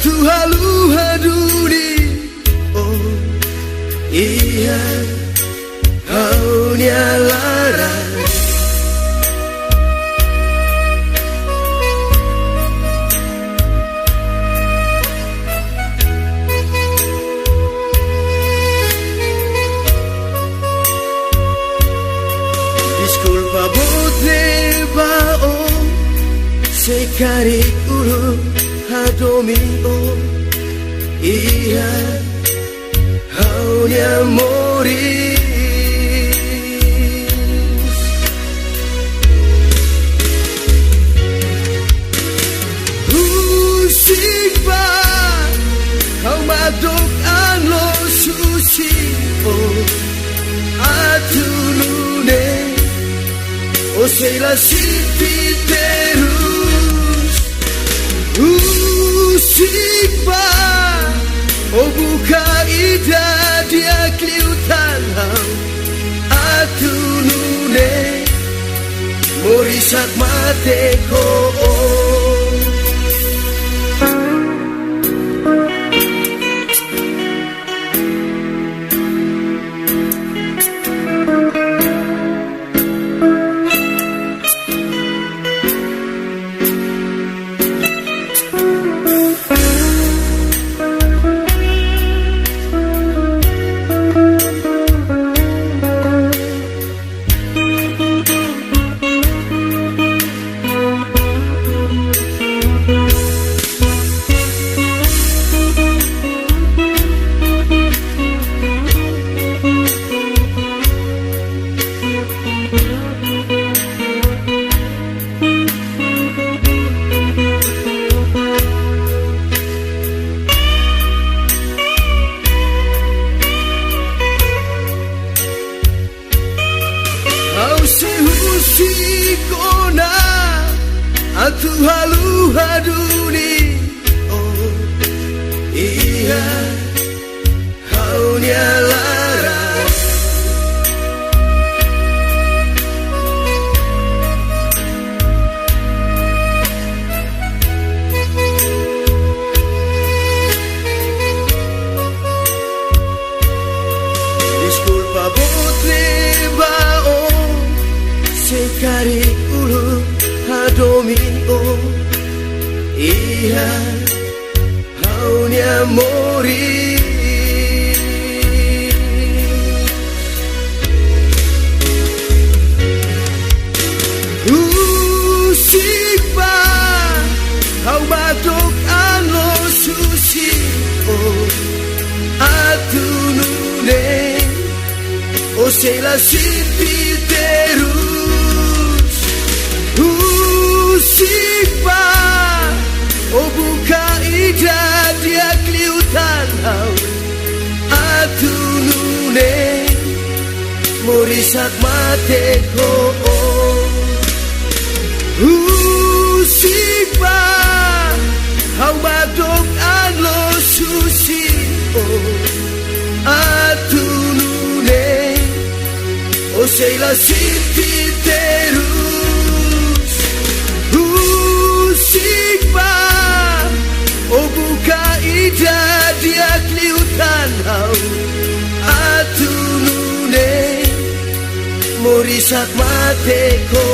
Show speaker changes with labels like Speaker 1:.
Speaker 1: Atu halu haduni, oh iya kau nyalara. Disculpa botre bao sekari ulu hadomio iya haunya moris usik ba kau madok anlo susi oh atulune o sei la sipiterus Usikba o buka ida dia kliutan atunune morisak mate ko Usikona atu halu haduni oh iya kau nyalara Disculpa botre bao sekari ulu hadomio iya haunya mori usikba kau batuk ano susi oh atunune o sei la sipiterus Usikba o buka ida dia kliutan atunune morisak mate ko Usikba kau batuk anlo susi oh atunune o sei la sipiterus Usikba o buka ida dia kliutan atunune morisak mate ko